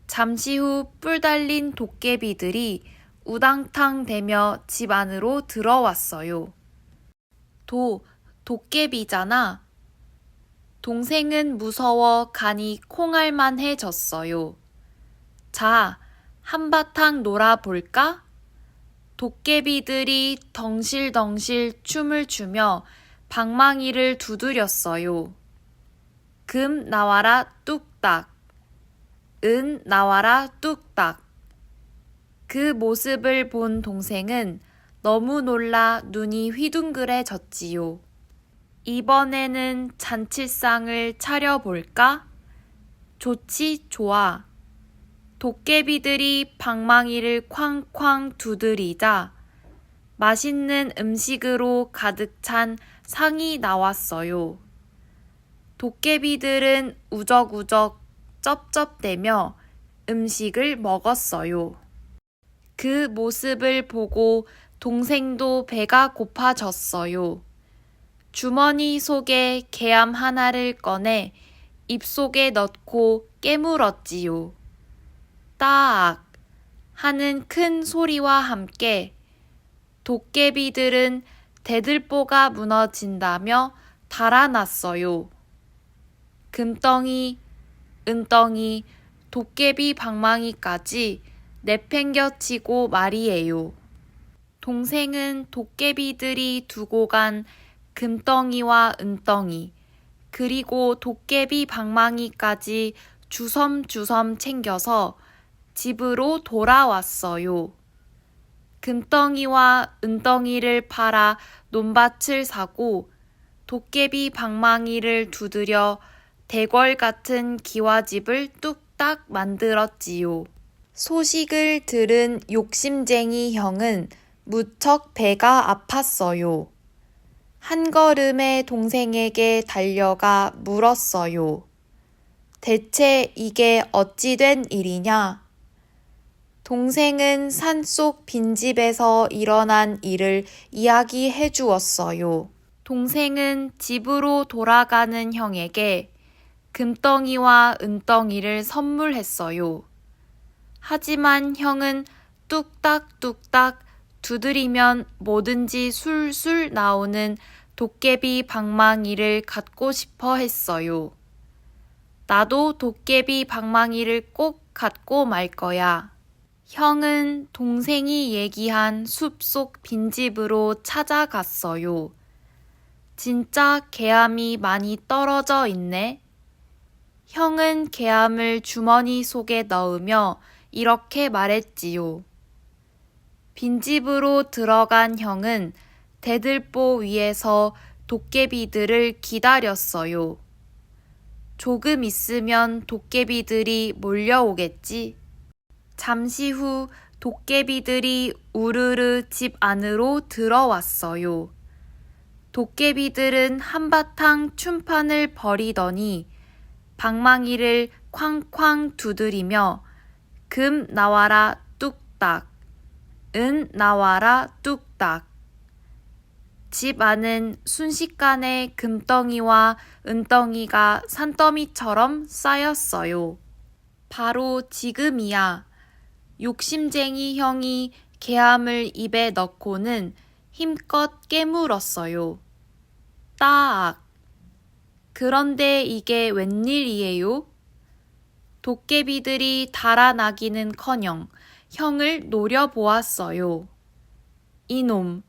잠시 후 뿔 달린 도깨비들이 우당탕 대며 집 안으로 들어왔어요. 도깨비잖아. 동생은 무서워 간이 콩알만해졌어요. 자, 한바탕 놀아볼까? 도깨비들이 덩실덩실 춤을 추며 방망이를 두드렸어요. 금 나와라 뚝딱, 은 나와라 뚝딱. 그 모습을 본 동생은 너무 놀라 눈이 휘둥그레졌지요. 이번에는 잔치상을 차려볼까? 좋지, 좋아. 도깨비들이 방망이를 쾅쾅 두드리자 맛있는 음식으로 가득 찬 상이 나왔어요. 도깨비들은 우적우적 쩝쩝대며 음식을 먹었어요. 그 모습을 보고 동생도 배가 고파졌어요. 주머니 속에 개암 하나를 꺼내 입속에 넣고 깨물었지요. 따악 하는 큰 소리와 함께 도깨비들은 대들보가 무너진다며 달아났어요. 금덩이, 은덩이, 도깨비 방망이까지 내팽겨치고 말이에요. 동생은 도깨비들이 두고 간 금덩이와 은덩이, 그리고 도깨비 방망이까지 주섬주섬 챙겨서 집으로 돌아왔어요. 금덩이와 은덩이를 팔아 논밭을 사고 도깨비 방망이를 두드려 대궐 같은 기와집을 뚝딱 만들었지요. 소식을 들은 욕심쟁이 형은 무척 배가 아팠어요. 한 걸음에 동생에게 달려가 물었어요. 대체 이게 어찌 된 일이냐? 동생은 산속 빈집에서 일어난 일을 이야기해 주었어요. 동생은 집으로 돌아가는 형에게 금덩이와 은덩이를 선물했어요. 하지만 형은 뚝딱뚝딱 두드리면 뭐든지 술술 나오는 도깨비 방망이를 갖고 싶어 했어요. 나도 도깨비 방망이를 꼭 갖고 말 거야. 형은 동생이 얘기한 숲속 빈집으로 찾아갔어요. 진짜 개암이 많이 떨어져 있네. 형은 개암을 주머니 속에 넣으며 이렇게 말했지요. 빈집으로 들어간 형은 대들보 위에서 도깨비들을 기다렸어요. 조금 있으면 도깨비들이 몰려오겠지. 잠시 후 도깨비들이 우르르 집 안으로 들어왔어요. 도깨비들은 한바탕 춤판을 벌이더니 방망이를 쾅쾅 두드리며 금 나와라 뚝딱, 은 나와라 뚝딱. 집 안은 순식간에 금덩이와 은덩이가 산더미처럼 쌓였어요. 바로 지금이야. 욕심쟁이 형이 개암을 입에 넣고는 힘껏 깨물었어요. 따악. 그런데 이게 웬일이에요? 도깨비들이 달아나기는커녕 형을 노려보았어요. 이놈,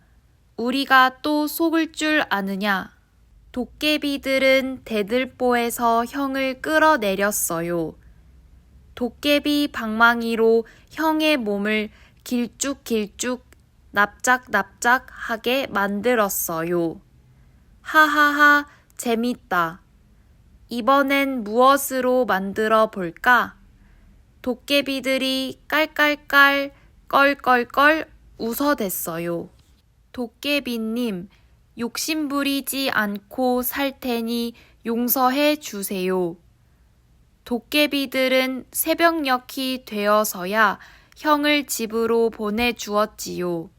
우리가 또 속을 줄 아느냐? 도깨비들은 대들보에서 형을 끌어내렸어요. 도깨비 방망이로 형의 몸을 길쭉길쭉 납작납작하게 만들었어요. 하하하, 재밌다. 이번엔 무엇으로 만들어 볼까? 도깨비들이 깔깔깔 껄껄껄 웃어댔어요. 도깨비님, 욕심부리지 않고 살 테니 용서해 주세요. 도깨비들은 새벽녘이 되어서야 형을 집으로 보내주었지요.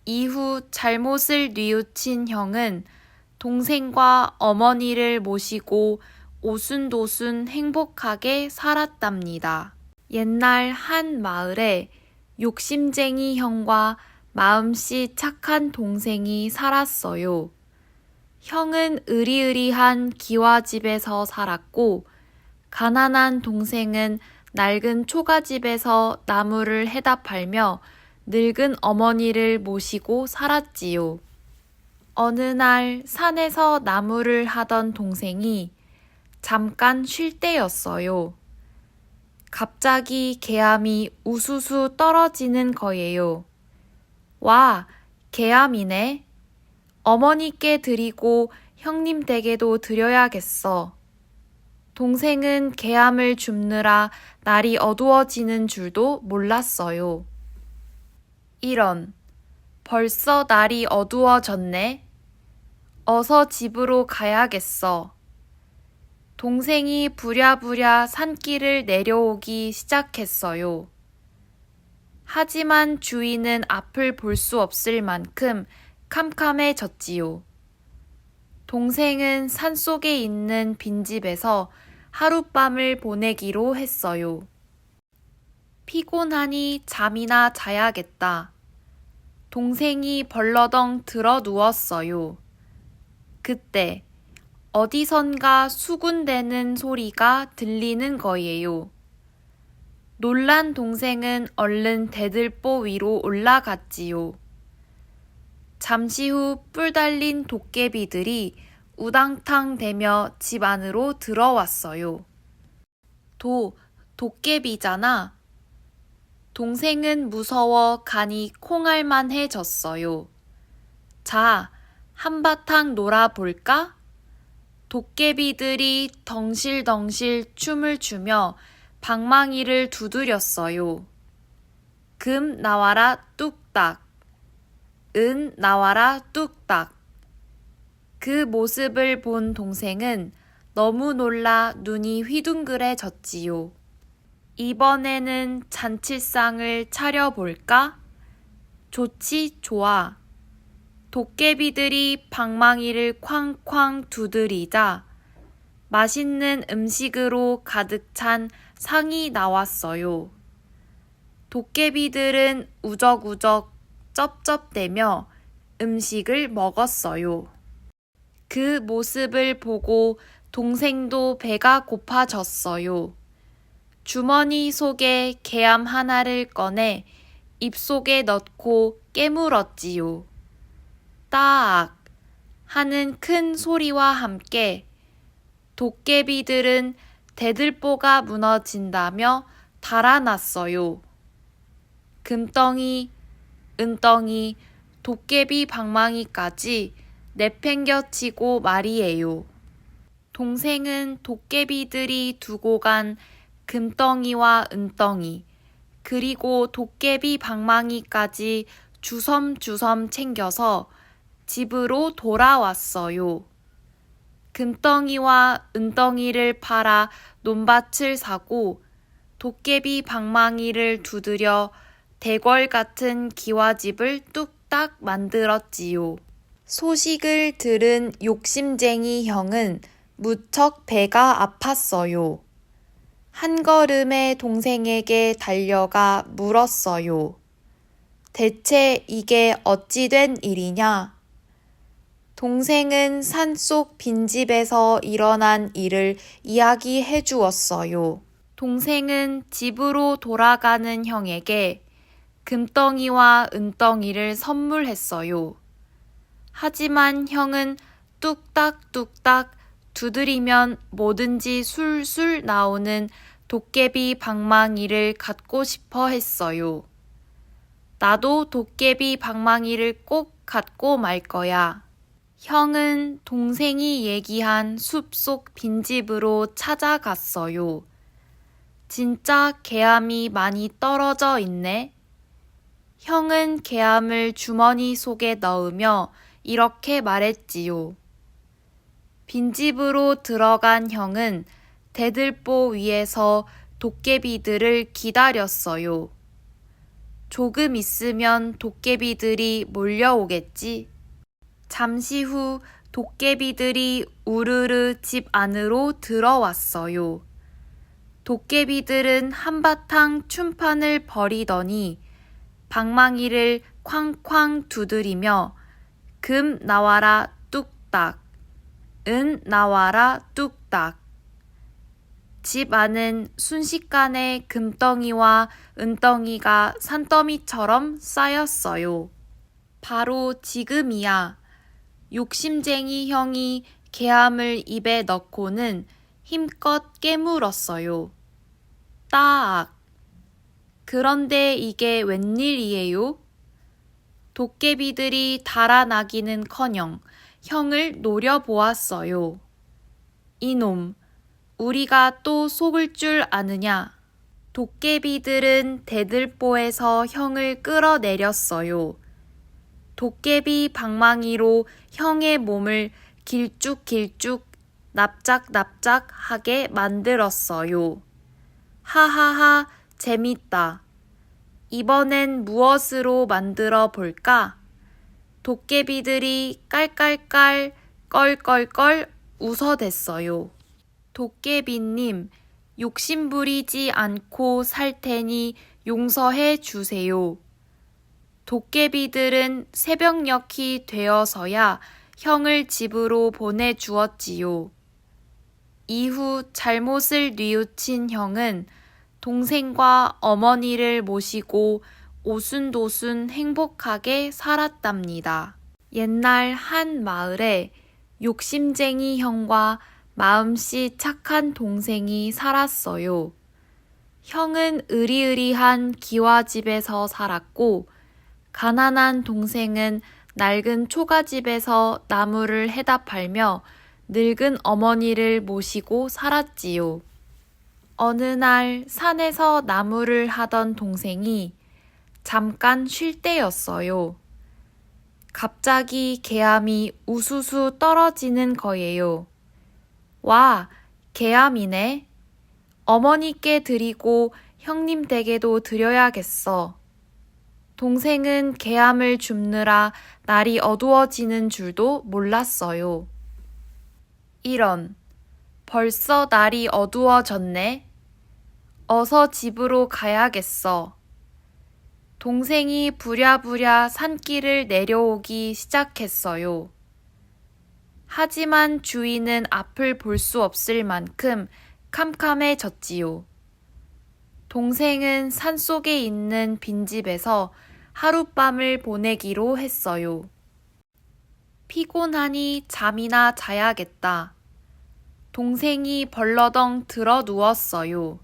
이후 잘못을 뉘우친 형은 동생과 어머니를 모시고 오순도순 행복하게 살았답니다. 옛날 한 마을에 욕심쟁이 형과 마음씨 착한 동생이 살았어요. 형은 으리으리한 기와집에서 살았고 가난한 동생은 낡은 초가집에서 나무를 해다 팔며 늙은 어머니를 모시고 살았지요. 어느 날 산에서 나무를 하던 동생이 잠깐 쉴 때였어요. 갑자기 개암이 우수수 떨어지는 거예요. 와, 개암이네. 어머니께 드리고 형님 댁에도 드려야겠어. 동생은 개암을 줍느라 날이 어두워지는 줄도 몰랐어요. 이런, 벌써 날이 어두워졌네. 어서 집으로 가야겠어. 동생이 부랴부랴 산길을 내려오기 시작했어요. 하지만 주위는 앞을 볼 수 없을 만큼 캄캄해졌지요. 동생은 산속에 있는 빈집에서 하룻밤을 보내기로 했어요. 피곤하니 잠이나 자야겠다. 동생이 벌러덩 들어 누웠어요. 그때 어디선가 수군대는 소리가 들리는 거예요. 놀란 동생은 얼른 대들보 위로 올라갔지요. 잠시 후 뿔 달린 도깨비들이 우당탕 대며 집 안으로 들어왔어요. 도깨비잖아. 동생은 무서워 간이 콩알만해졌어요. 자, 한바탕 놀아볼까? 도깨비들이 덩실덩실 춤을 추며 방망이를 두드렸어요. 금 나와라 뚝딱. 은 나와라 뚝딱. 그 모습을 본 동생은 너무 놀라 눈이 휘둥그레졌지요. 이번에는 잔치상을 차려볼까? 좋지, 좋아. 도깨비들이 방망이를 쾅쾅 두드리자 맛있는 음식으로 가득 찬 상이 나왔어요. 도깨비들은 우적우적 쩝쩝대며 음식을 먹었어요. 그 모습을 보고 동생도 배가 고파졌어요. 주머니 속에 개암 하나를 꺼내 입속에 넣고 깨물었지요. 따악 하는 큰 소리와 함께 도깨비들은 대들보가 무너진다며 달아났어요. 금덩이, 은덩이, 도깨비 방망이까지 내팽겨치고 말이에요. 동생은 도깨비들이 두고 간 금덩이와 은덩이, 그리고 도깨비 방망이까지 주섬주섬 챙겨서 집으로 돌아왔어요. 금덩이와 은덩이를 팔아 논밭을 사고 도깨비 방망이를 두드려 대궐 같은 기와집을 뚝딱 만들었지요. 소식을 들은 욕심쟁이 형은 무척 배가 아팠어요. 한 걸음에 동생에게 달려가 물었어요. 대체 이게 어찌 된 일이냐? 동생은 산속 빈집에서 일어난 일을 이야기해 주었어요. 동생은 집으로 돌아가는 형에게 금덩이와 은덩이를 선물했어요. 하지만 형은 뚝딱뚝딱 두드리면 뭐든지 술술 나오는 도깨비 방망이를 갖고 싶어 했어요. 나도 도깨비 방망이를 꼭 갖고 말 거야. 형은 동생이 얘기한 숲속 빈집으로 찾아갔어요. 진짜 개암이 많이 떨어져 있네. 형은 개암을 주머니 속에 넣으며 이렇게 말했지요. 빈집으로 들어간 형은 대들보 위에서 도깨비들을 기다렸어요. 조금 있으면 도깨비들이 몰려오겠지. 잠시 후 도깨비들이 우르르 집 안으로 들어왔어요. 도깨비들은 한바탕 춤판을 벌이더니 방망이를 쾅쾅 두드리며 금 나와라 뚝딱, 은 나와라 뚝딱. 집 안은 순식간에 금덩이와 은덩이가 산더미처럼 쌓였어요. 바로 지금이야. 욕심쟁이 형이 개암을 입에 넣고는 힘껏 깨물었어요. 딱! 그런데 이게 웬일이에요? 도깨비들이 달아나기는커녕 형을 노려보았어요. 이놈, 우리가 또 속을 줄 아느냐? 도깨비들은 대들보에서 형을 끌어내렸어요. 도깨비 방망이로 형의 몸을 길쭉길쭉 납작납작하게 만들었어요. 하하하, 재밌다. 이번엔 무엇으로 만들어 볼까? 도깨비들이 깔깔깔 껄껄껄 웃어댔어요. 도깨비님, 욕심부리지 않고 살 테니 용서해 주세요. 도깨비들은 새벽녘이 되어서야 형을 집으로 보내주었지요. 이후 잘못을 뉘우친 형은 동생과 어머니를 모시고 오순도순 행복하게 살았답니다. 옛날 한 마을에 욕심쟁이 형과 마음씨 착한 동생이 살았어요. 형은 으리으리한 기와집에서 살았고 가난한 동생은 낡은 초가집에서 나무를 해다 팔며 늙은 어머니를 모시고 살았지요. 어느 날 산에서 나무를 하던 동생이 잠깐 쉴 때였어요. 갑자기 개암이 우수수 떨어지는 거예요. 와, 개암이네. 어머니께 드리고 형님 댁에도 드려야겠어. 동생은 개암을 줍느라 날이 어두워지는 줄도 몰랐어요. 이런, 벌써 날이 어두워졌네. 어서 집으로 가야겠어. 동생이 부랴부랴 산길을 내려오기 시작했어요. 하지만 주위는 앞을 볼 수 없을 만큼 캄캄해졌지요. 동생은 산속에 있는 빈집에서 하룻밤을 보내기로 했어요. 피곤하니 잠이나 자야겠다. 동생이 벌러덩 들어 누웠어요.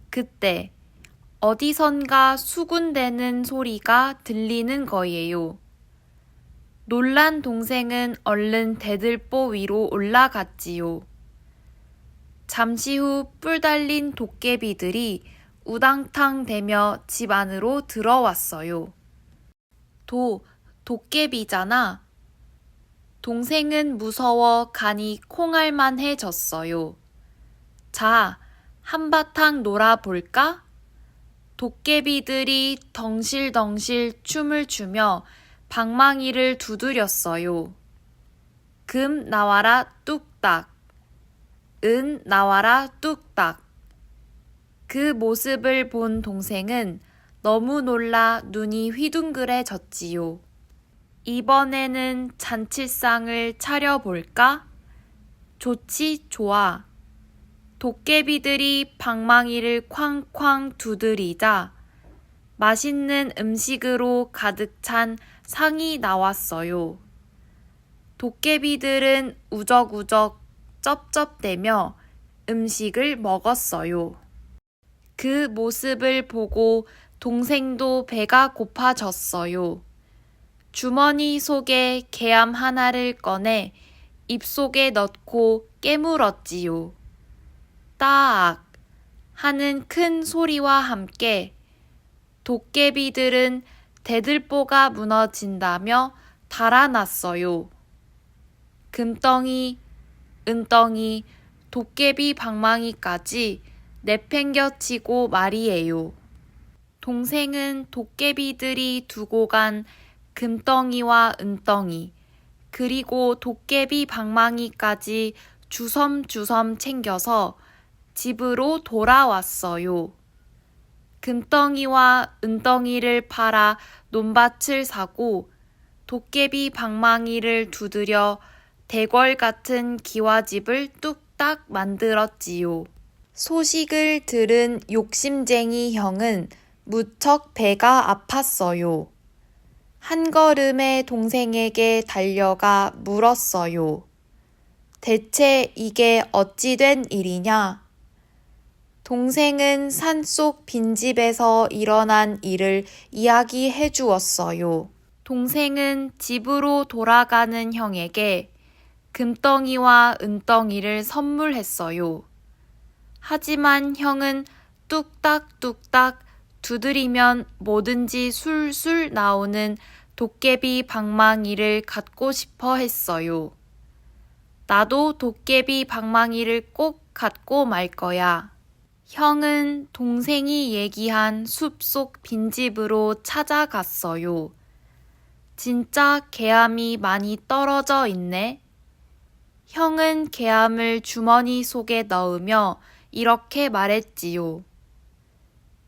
그때 어디선가 수군대는 소리가 들리는 거예요. 놀란 동생은 얼른 대들보 위로 올라갔지요. 잠시 후 뿔 달린 도깨비들이 우당탕 대며 집 안으로 들어왔어요. 도깨비잖아. 동생은 무서워 간이 콩알만해졌어요. 자, 한바탕 놀아볼까? 도깨비들이 덩실덩실 춤을 추며 방망이를 두드렸어요. 금 나와라 뚝딱. 은 나와라 뚝딱. 그 모습을 본 동생은 너무 놀라 눈이 휘둥그레졌지요. 이번에는 잔치상을 차려볼까? 좋지, 좋아. 도깨비들이 방망이를 쾅쾅 두드리자 맛있는 음식으로 가득 찬 상이 나왔어요. 도깨비들은 우적우적 쩝쩝대며 음식을 먹었어요. 그 모습을 보고 동생도 배가 고파졌어요. 주머니 속에 개암 하나를 꺼내 입속에 넣고 깨물었지요. 따악 하는 큰 소리와 함께 도깨비들은 대들보가 무너진다며 달아났어요. 금덩이, 은덩이, 도깨비 방망이까지 내팽겨치고 말이에요. 동생은 도깨비들이 두고 간 금덩이와 은덩이, 그리고 도깨비 방망이까지 주섬주섬 챙겨서 집으로 돌아왔어요. 금덩이와 은덩이를 팔아 논밭을 사고 도깨비 방망이를 두드려 대궐 같은 기와집을 뚝딱 만들었지요. 소식을 들은 욕심쟁이 형은 무척 배가 아팠어요. 한 걸음에 동생에게 달려가 물었어요. 대체 이게 어찌 된 일이냐? 동생은 산속 빈집에서 일어난 일을 이야기해 주었어요. 동생은 집으로 돌아가는 형에게 금덩이와 은덩이를 선물했어요. 하지만 형은 뚝딱뚝딱 두드리면 뭐든지 술술 나오는 도깨비 방망이를 갖고 싶어 했어요. 나도 도깨비 방망이를 꼭 갖고 말 거야. 형은 동생이 얘기한 숲속 빈집으로 찾아갔어요. 진짜 개암이 많이 떨어져 있네. 형은 개암을 주머니 속에 넣으며 이렇게 말했지요.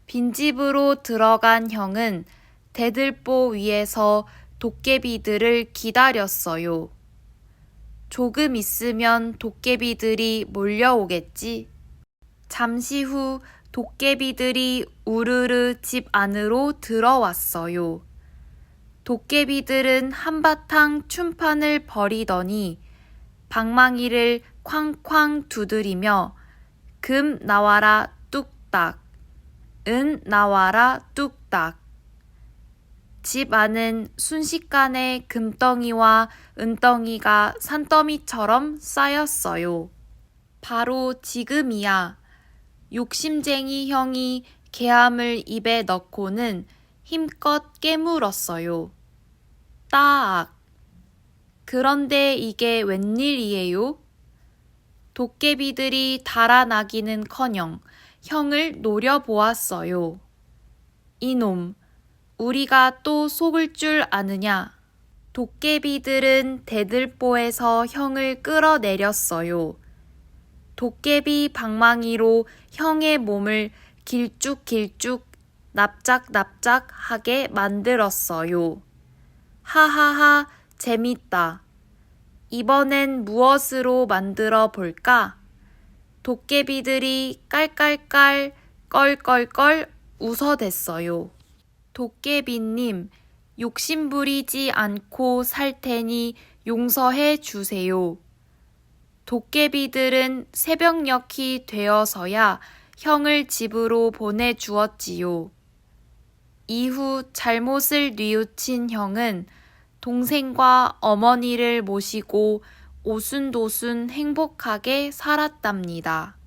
빈집으로 들어간 형은 대들보 위에서 도깨비들을 기다렸어요. 조금 있으면 도깨비들이 몰려오겠지. 잠시 후 도깨비들이 우르르 집 안으로 들어왔어요. 도깨비들은 한바탕 춤판을 벌이더니 방망이를 쾅쾅 두드리며 금 나와라 뚝딱, 은 나와라 뚝딱. 집 안은 순식간에 금덩이와 은덩이가 산더미처럼 쌓였어요. 바로 지금이야. 욕심쟁이 형이 개암을 입에 넣고는 힘껏 깨물었어요. 따악. 그런데 이게 웬일이에요? 도깨비들이 달아나기는커녕 형을 노려보았어요. 이놈, 우리가 또 속을 줄 아느냐? 도깨비들은 대들보에서 형을 끌어내렸어요. 도깨비 방망이로 형의 몸을 길쭉길쭉 납작납작하게 만들었어요. 하하하, 재밌다. 이번엔 무엇으로 만들어 볼까? 도깨비들이 깔깔깔 껄껄껄 웃어댔어요. 도깨비님, 욕심부리지 않고 살 테니 용서해 주세요. 도깨비들은 새벽녘이 되어서야 형을 집으로 보내주었지요. 이후 잘못을 뉘우친 형은 동생과 어머니를 모시고 오순도순 행복하게 살았답니다.